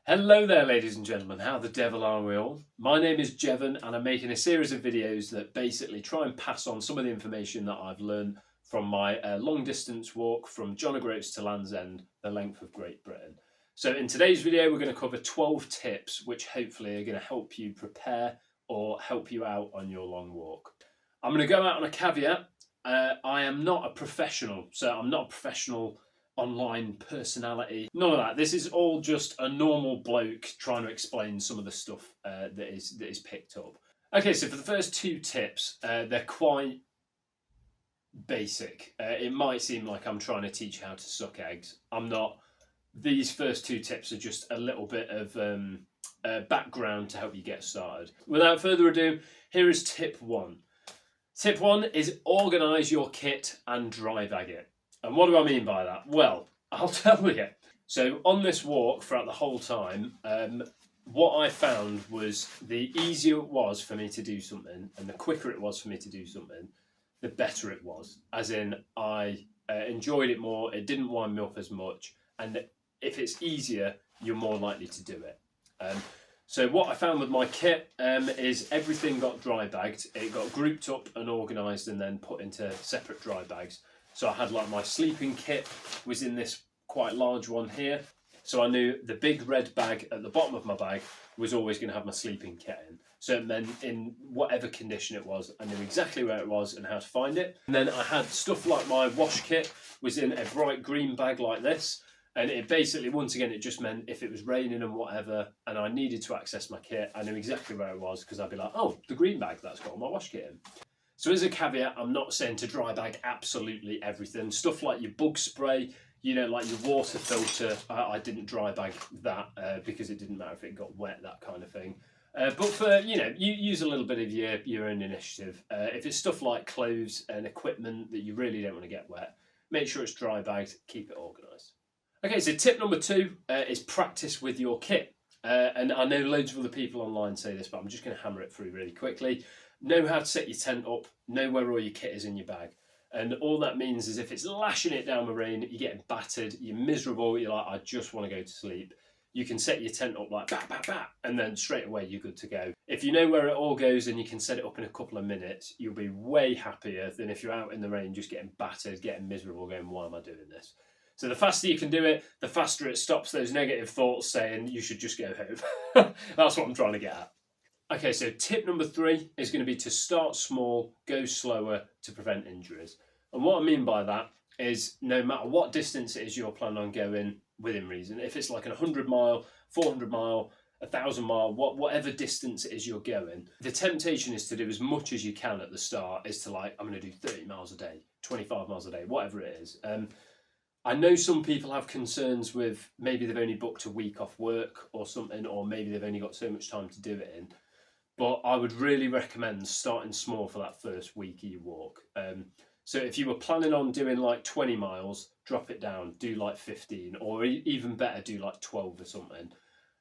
Hello there, ladies and gentlemen. How the devil are we all? My name is Jevon, and I'm making a series of videos that basically try and pass on some of the information that I've learned from my long distance walk from John O'Groats to Land's End, the length of Great Britain. So in today's video, we're going to cover 12 tips which hopefully are going to help you prepare or help you out on your long walk. I'm going to go out on a caveat. I am not a professional, so I'm not a professional online personality, none of that. This is all just a normal bloke trying to explain some of the stuff that is picked up. Okay, so for the first two tips, they're quite basic. It might seem like I'm trying to teach you how to suck eggs. I'm not. These first two tips are just a little bit of background to help you get started. Without further ado, here is tip one. Tip one is organise your kit and dry bag it. And what do I mean by that? Well, I'll tell you. So on this walk throughout the whole time, what I found was the easier it was for me to do something and the quicker it was for me to do something, the better it was. As in, I enjoyed it more, it didn't wind me up as much, and if it's easier, you're more likely to do it. So what I found with my kit is everything got dry bagged. It got grouped up and organised and then put into separate dry bags. So I had like my sleeping kit was in this quite large one here. So I knew the big red bag at the bottom of my bag was always going to have my sleeping kit in. So then in whatever condition it was, I knew exactly where it was and how to find it. And then I had stuff like my wash kit was in a bright green bag like this. And it basically, once again, it just meant if it was raining and whatever, and I needed to access my kit, I knew exactly where it was because I'd be like, oh, the green bag, that's got all my wash kit in. So as a caveat, I'm not saying to dry bag absolutely everything. Stuff like your bug spray, you know, like your water filter, I didn't dry bag that because it didn't matter if it got wet, that kind of thing. But for, you know, you use a little bit of your own initiative. If it's stuff like clothes and equipment that you really don't want to get wet, make sure it's dry bagged, keep it organised. Okay, so tip number two is practice with your kit. And I know loads of other people online say this, but I'm just going to hammer it through really quickly. Know how to set your tent up, know where all your kit is in your bag. And all that means is if it's lashing it down the rain, you're getting battered, you're miserable, you're like, I just want to go to sleep. You can set your tent up like bat, bat, bat, and then straight away you're good to go. If you know where it all goes and you can set it up in a couple of minutes, you'll be way happier than if you're out in the rain just getting battered, getting miserable, going, why am I doing this? So the faster you can do it, the faster it stops those negative thoughts saying you should just go home. That's what I'm trying to get at. Okay, so tip number three is going to be to start small, go slower to prevent injuries. And what I mean by that is no matter what distance it is you're planning on going within reason, if it's like a 100 mile, 400 mile, 1,000 mile, whatever distance it is you're going, the temptation is to do as much as you can at the start, is to like, I'm going to do 30 miles a day, 25 miles a day, whatever it is. I know some people have concerns with maybe they've only booked a week off work or something, or maybe they've only got so much time to do it in. But I would really recommend starting small for that first week of your walk. So if you were planning on doing like 20 miles, drop it down, do like 15, or even better, do like 12 or something.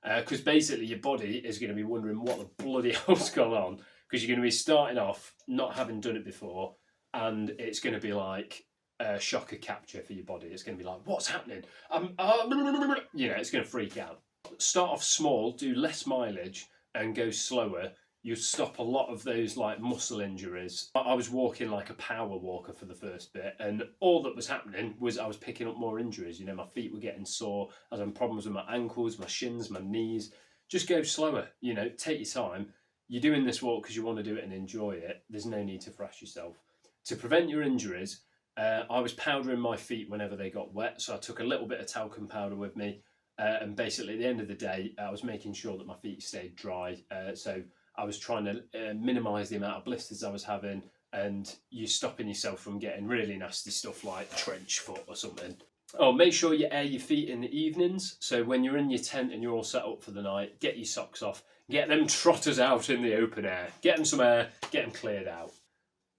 Because basically your body is going to be wondering what the bloody hell's gone on, because you're going to be starting off not having done it before, and it's going to be like a shocker capture for your body. It's going to be like, what's happening? You know, it's going to freak out. Start off small, do less mileage, and go slower. You stop a lot of those like muscle injuries. I was walking like a power walker for the first bit, and all that was happening was I was picking up more injuries. You know, my feet were getting sore. I was having problems with my ankles, my shins, my knees. Just go slower, you know, take your time. You're doing this walk because you want to do it and enjoy it. There's no need to thrash yourself. To prevent your injuries, I was powdering my feet whenever they got wet. So I took a little bit of talcum powder with me. And basically at the end of the day, I was making sure that my feet stayed dry. So I was trying to minimise the amount of blisters I was having, and you stopping yourself from getting really nasty stuff like trench foot or something. Oh, make sure you air your feet in the evenings. So when you're in your tent and you're all set up for the night, get your socks off, get them trotters out in the open air, get them some air, get them cleared out.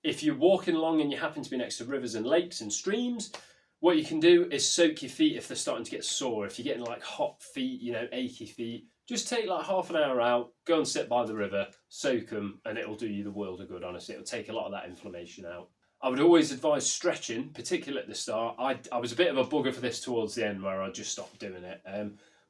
If you're walking along and you happen to be next to rivers and lakes and streams, what you can do is soak your feet if they're starting to get sore. If you're getting like hot feet, you know, achy feet, just take like half an hour out, go and sit by the river, soak them, and it'll do you the world of good, honestly. It'll take a lot of that inflammation out. I would always advise stretching, particularly at the start. I was a bit of a bugger for this towards the end where I just stopped doing it.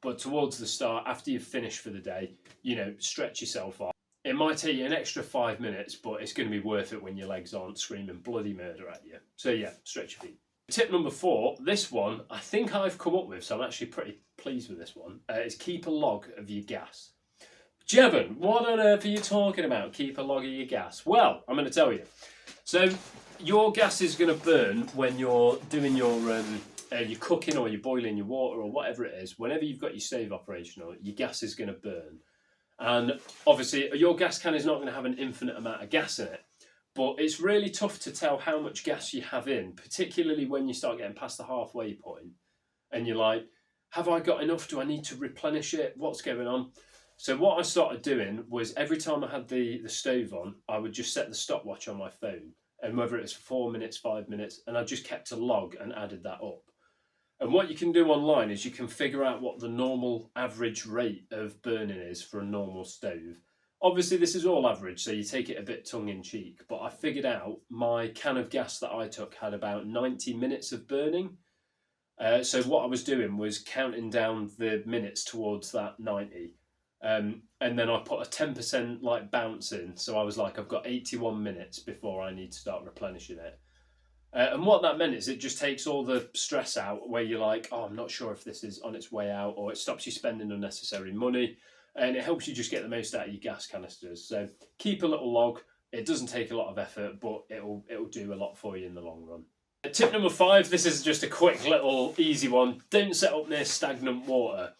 but towards the start, after you've finished for the day, you know, stretch yourself off. It might take you an extra 5 minutes, but it's going to be worth it when your legs aren't screaming bloody murder at you. So yeah, stretch your feet. Tip number 4, this one I think I've come up with, so I'm actually pretty pleased with this one, is keep a log of your gas. Jevon, what on earth are you talking about? Keep a log of your gas. Well, I'm going to tell you. So your gas is going to burn when you're doing your cooking or you're boiling your water or whatever it is. Whenever you've got your stove operational, your gas is going to burn. And obviously your gas can is not going to have an infinite amount of gas in it. But it's really tough to tell how much gas you have in, particularly when you start getting past the halfway point and you're like, have I got enough? Do I need to replenish it? What's going on? So what I started doing was every time I had the stove on, I would just set the stopwatch on my phone, and whether it's 4 minutes, 5 minutes, and I just kept a log and added that up. And what you can do online is you can figure out what the normal average rate of burning is for a normal stove. Obviously this is all average, so you take it a bit tongue-in-cheek, but I figured out my can of gas that I took had about 90 minutes of burning. So what I was doing was counting down the minutes towards that 90. And then I put a 10% like bounce in. So I was like, I've got 81 minutes before I need to start replenishing it. And what that meant is it just takes all the stress out where you're like, oh, I'm not sure if this is on its way out, or it stops you spending unnecessary money. And it helps you just get the most out of your gas canisters. So keep a little log. It doesn't take a lot of effort, but it'll do a lot for you in the long run. Tip number 5, this is just a quick little easy one. Don't set up near stagnant water.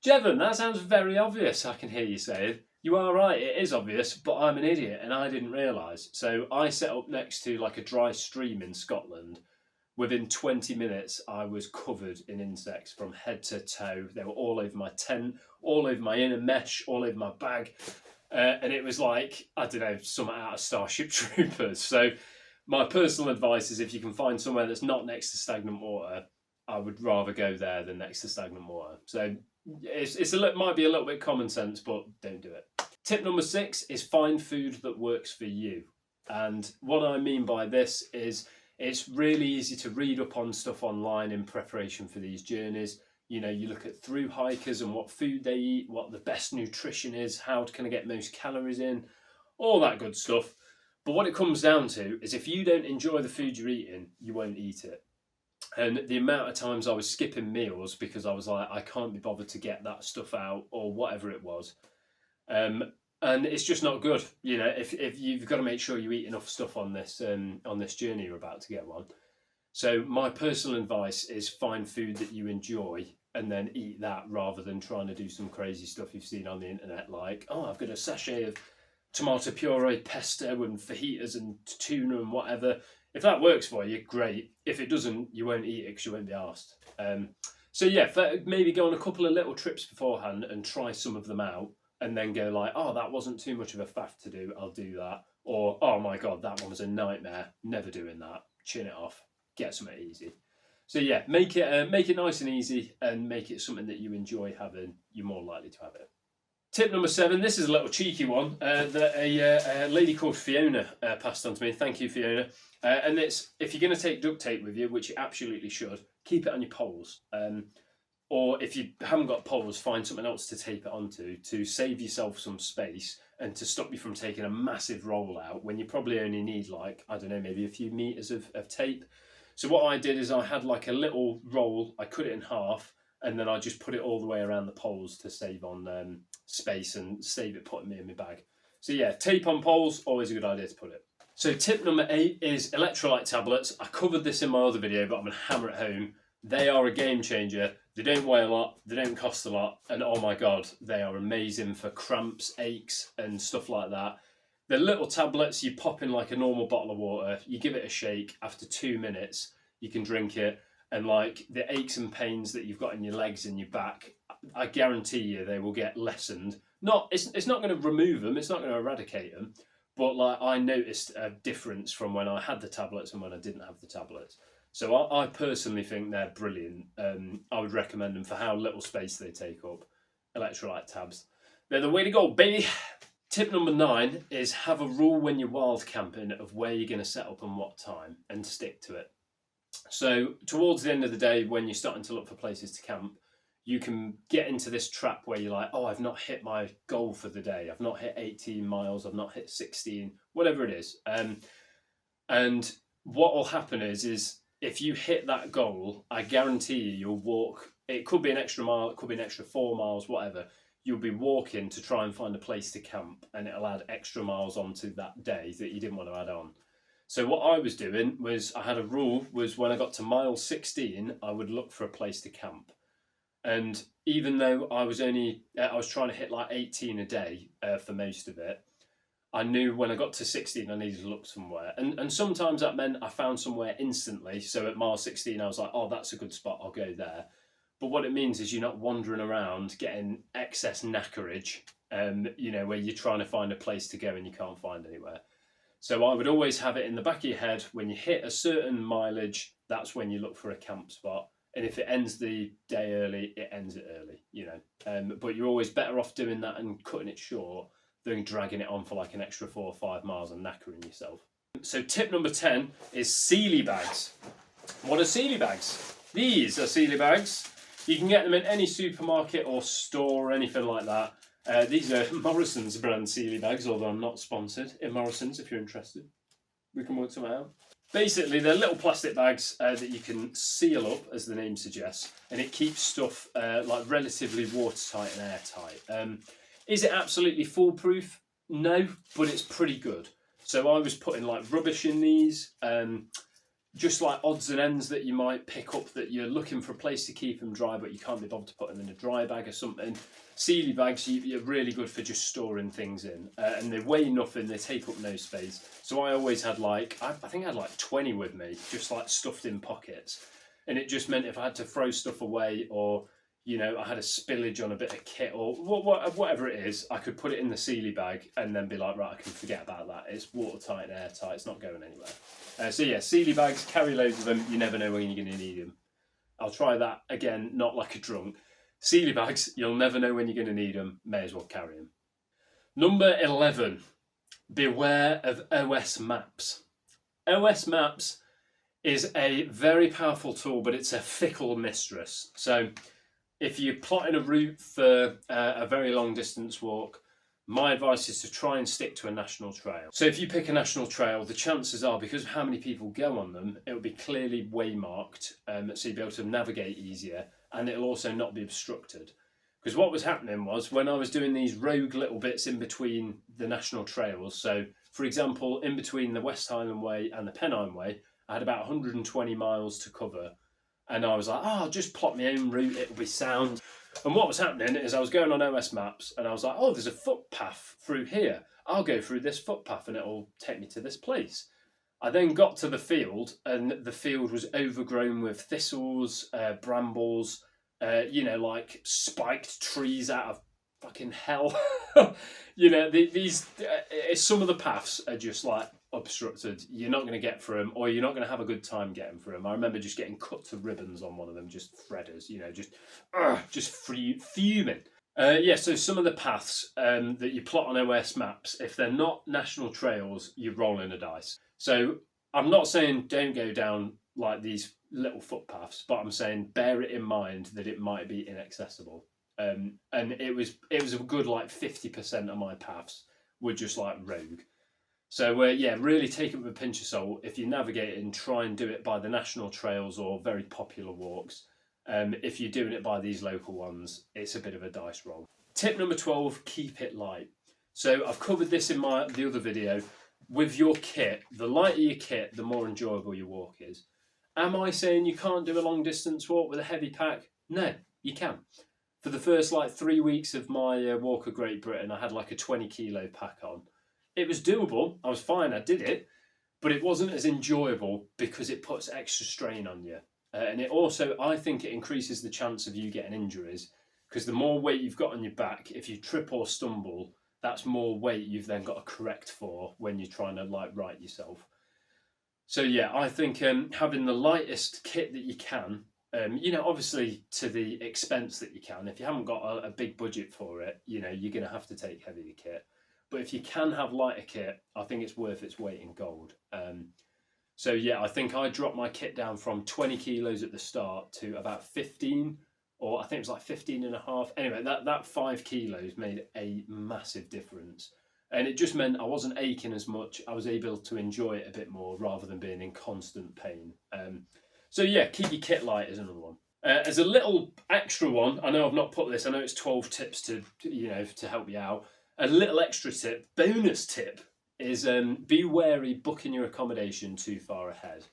Jevon, that sounds very obvious, I can hear you saying. You are right, it is obvious, but I'm an idiot and I didn't realise. So I set up next to like a dry stream in Scotland. Within 20 minutes, I was covered in insects from head to toe. They were all over my tent, all over my inner mesh, all over my bag. And it was like, I don't know, something out of Starship Troopers. So my personal advice is if you can find somewhere that's not next to stagnant water, I would rather go there than next to stagnant water. So it might be a little bit common sense, but don't do it. Tip number 6 is find food that works for you. And what I mean by this is it's really easy to read up on stuff online in preparation for these journeys. You know, you look at thru-hikers and what food they eat, what the best nutrition is, how can I get most calories in, all that good stuff. But what it comes down to is if you don't enjoy the food you're eating, you won't eat it. And the amount of times I was skipping meals because I was like, I can't be bothered to get that stuff out or whatever it was. And it's just not good. You know, if you've got to make sure you eat enough stuff on this journey you're about to go on. So my personal advice is find food that you enjoy and then eat that rather than trying to do some crazy stuff you've seen on the internet like, oh, I've got a sachet of tomato puree, pesto and fajitas and tuna and whatever. If that works for you, great. If it doesn't, you won't eat it because you won't be asked. So yeah, maybe go on a couple of little trips beforehand and try some of them out. And then go like, oh, that wasn't too much of a faff to do, I'll do that. Or, oh my God, that one was a nightmare, never doing that. Chin it off, get something easy. So yeah, make it nice and easy and make it something that you enjoy having, you're more likely to have it. Tip number 7, this is a little cheeky one that a lady called Fiona passed on to me. Thank you, Fiona. And it's, if you're going to take duct tape with you, which you absolutely should, keep it on your poles. Or if you haven't got poles, find something else to tape it onto to save yourself some space and to stop you from taking a massive roll out when you probably only need like, I don't know, maybe a few meters of tape. So what I did is I had like a little roll, I cut it in half, and then I just put it all the way around the poles to save on space and save it putting me in my bag. So yeah, tape on poles, always a good idea to put it. So tip number 8 is electrolyte tablets. I covered this in my other video, but I'm gonna hammer it home. They are a game changer. They don't weigh a lot, they don't cost a lot, and oh my God, they are amazing for cramps, aches, and stuff like that. They're little tablets you pop in like a normal bottle of water, you give it a shake, after 2 minutes, you can drink it, and like the aches and pains that you've got in your legs and your back, I guarantee you they will get lessened. It's not going to remove them, it's not going to eradicate them, but like I noticed a difference from when I had the tablets and when I didn't have the tablets. So I personally think they're brilliant. I would recommend them for how little space they take up. Electrolyte tabs. They're the way to go, baby. Tip number 9 is have a rule when you're wild camping of where you're going to set up and what time and stick to it. So towards the end of the day when you're starting to look for places to camp, you can get into this trap where you're like, oh, I've not hit my goal for the day. I've not hit 18 miles. I've not hit 16, whatever it is. And what will happen is if you hit that goal, I guarantee you'll walk. It could be an extra mile. It could be an extra 4 miles, whatever. You'll be walking to try and find a place to camp, and it'll add extra miles onto that day that you didn't want to add on. So what I was doing was, I had a rule, was when I got to mile 16, I would look for a place to camp. And even though I was trying to hit like 18 a day for most of it, I knew when I got to 16, I needed to look somewhere. And sometimes that meant I found somewhere instantly. So at mile 16, I was like, oh, that's a good spot, I'll go there. But what it means is you're not wandering around getting excess knackerage, you know, where you're trying to find a place to go and you can't find anywhere. So I would always have it in the back of your head, when you hit a certain mileage, that's when you look for a camp spot. And if it ends the day early, it ends it early, you know. But you're always better off doing that and cutting it short than dragging it on for like an extra 4 or 5 miles and knackering yourself. So tip number 10 is Sealy bags. What are Sealy bags? These are Sealy bags. You can get them in any supermarket or store or anything like that. These are Morrison's brand Sealy bags, although I'm not sponsored. In Morrison's, if you're interested, we can work something out. Basically, they're little plastic bags that you can seal up, as the name suggests, and it keeps stuff like relatively watertight and airtight. Is it absolutely foolproof? No, but it's pretty good. So I was putting like rubbish in these, just like odds and ends that you might pick up that you're looking for a place to keep them dry, but you can't be bothered to put them in a dry bag or something. Sealy bags, you're really good for just storing things in, and they weigh nothing, they take up no space. So I always had like, I think I had like 20 with me, just like stuffed in pockets. And it just meant if I had to throw stuff away, or, you know, I had a spillage on a bit of kit or whatever it is, I could put it in the Sealy bag and then be like, right, I can forget about that. It's watertight and airtight, it's not going anywhere. So yeah, Sealy bags, carry loads of them, you never know when you're going to need them. I'll try that again, not like a drunk. Sealy bags, you'll never know when you're going to need them, may as well carry them. Number 11, beware of OS maps. OS maps is a very powerful tool, but it's a fickle mistress. So if you're plotting a route for a very long distance walk, my advice is to try and stick to a national trail. So if you pick a national trail, the chances are, because of how many people go on them, it will be clearly waymarked, so you'll be able to navigate easier, and it'll also not be obstructed. Because what was happening was, when I was doing these rogue little bits in between the national trails, so for example, in between the West Highland Way and the Pennine Way, I had about 120 miles to cover. And I was like, oh, I'll just plot my own route, it'll be sound. And what was happening is I was going on OS maps and I was like, oh, there's a footpath through here. I'll go through this footpath and it'll take me to this place. I then got to the field and the field was overgrown with thistles, brambles, you know, like spiked trees out of fucking hell. You know, some of the paths are just like obstructed. You're not going to get through them, or you're not going to have a good time getting through them. I remember just getting cut to ribbons on one of them, just threaders, you know, just fuming. Yeah, so some of the paths that you plot on OS maps, if they're not national trails, you're rolling a dice. So I'm not saying don't go down like these little footpaths, but I'm saying bear it in mind that it might be inaccessible. And it was a good like 50% of my paths were just like rogue. So yeah, really take it with a pinch of salt. If you're navigating, try and do it by the national trails or very popular walks. If you're doing it by these local ones, it's a bit of a dice roll. Tip number 12, keep it light. So I've covered this in the other video. With your kit, the lighter your kit, the more enjoyable your walk is. Am I saying you can't do a long distance walk with a heavy pack? No, you can. For the first like 3 weeks of my walk of Great Britain, I had like a 20 kilo pack on. It was doable, I was fine, I did it, but it wasn't as enjoyable because it puts extra strain on you. And it also, I think it increases the chance of you getting injuries, because the more weight you've got on your back, if you trip or stumble, that's more weight you've then got to correct for when you're trying to like right yourself. So yeah, I think having the lightest kit that you can, you know, obviously to the expense that you can. If you haven't got a big budget for it, you know, you're going to have to take heavier kit. But if you can have lighter kit, I think it's worth its weight in gold. So yeah, I think I dropped my kit down from 20 kilos at the start to about 15 or I think it was like 15.5. Anyway, that 5 kilos made a massive difference. And it just meant I wasn't aching as much. I was able to enjoy it a bit more rather than being in constant pain. So yeah, keep your kit light is another one. As a little extra one, I know I've not put this, I know it's 12 tips to help you out. A little extra tip, bonus tip, is be wary booking your accommodation too far ahead.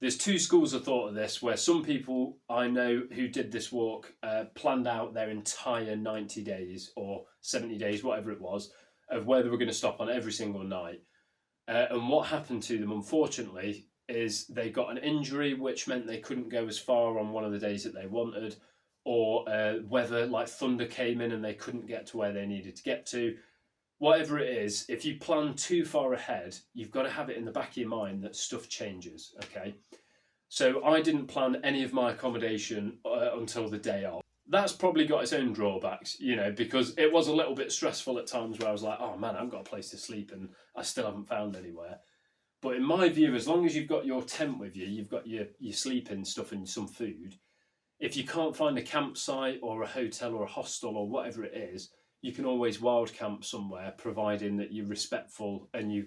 There's two schools of thought of this, where some people I know who did this walk planned out their entire 90 days or 70 days, whatever it was, of where they were going to stop on every single night. And what happened to them, unfortunately, is they got an injury, which meant they couldn't go as far on one of the days that they wanted, or weather like thunder came in and they couldn't get to where they needed to get to. Whatever it is, if you plan too far ahead, you've got to have it in the back of your mind that stuff changes, okay? So I didn't plan any of my accommodation until the day of. That's probably got its own drawbacks, because it was a little bit stressful at times where I was like, oh man, I haven't got a place to sleep and I still haven't found anywhere. But in my view, as long as you've got your tent with you, you've got your sleeping stuff and some food, if you can't find a campsite or a hotel or a hostel or whatever it is, you can always wild camp somewhere, providing that you're respectful and you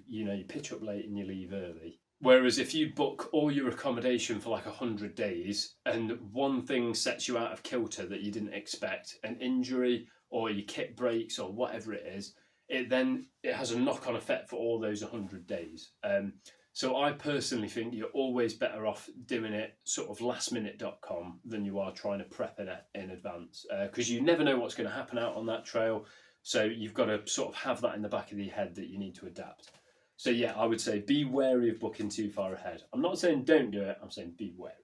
pitch up late and you leave early. Whereas if you book all your accommodation for like 100 days and one thing sets you out of kilter that you didn't expect, an injury or your kit breaks or whatever it is, it has a knock-on effect for all those 100 days. So I personally think you're always better off doing it sort of lastminute.com than you are trying to prep it in advance, because you never know what's going to happen out on that trail. So you've got to sort of have that in the back of your head that you need to adapt. So yeah, I would say be wary of booking too far ahead. I'm not saying don't do it, I'm saying be wary.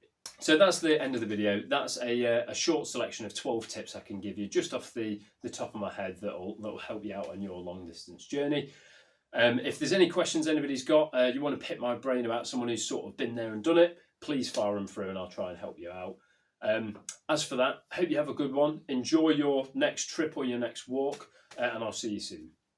So that's the end of the video. That's a short selection of 12 tips I can give you just off the top of my head that'll help you out on your long distance journey. If there's any questions anybody's got, you want to pick my brain about someone who's sort of been there and done it, please fire them through and I'll try and help you out. As for that, hope you have a good one. Enjoy your next trip or your next walk, and I'll see you soon.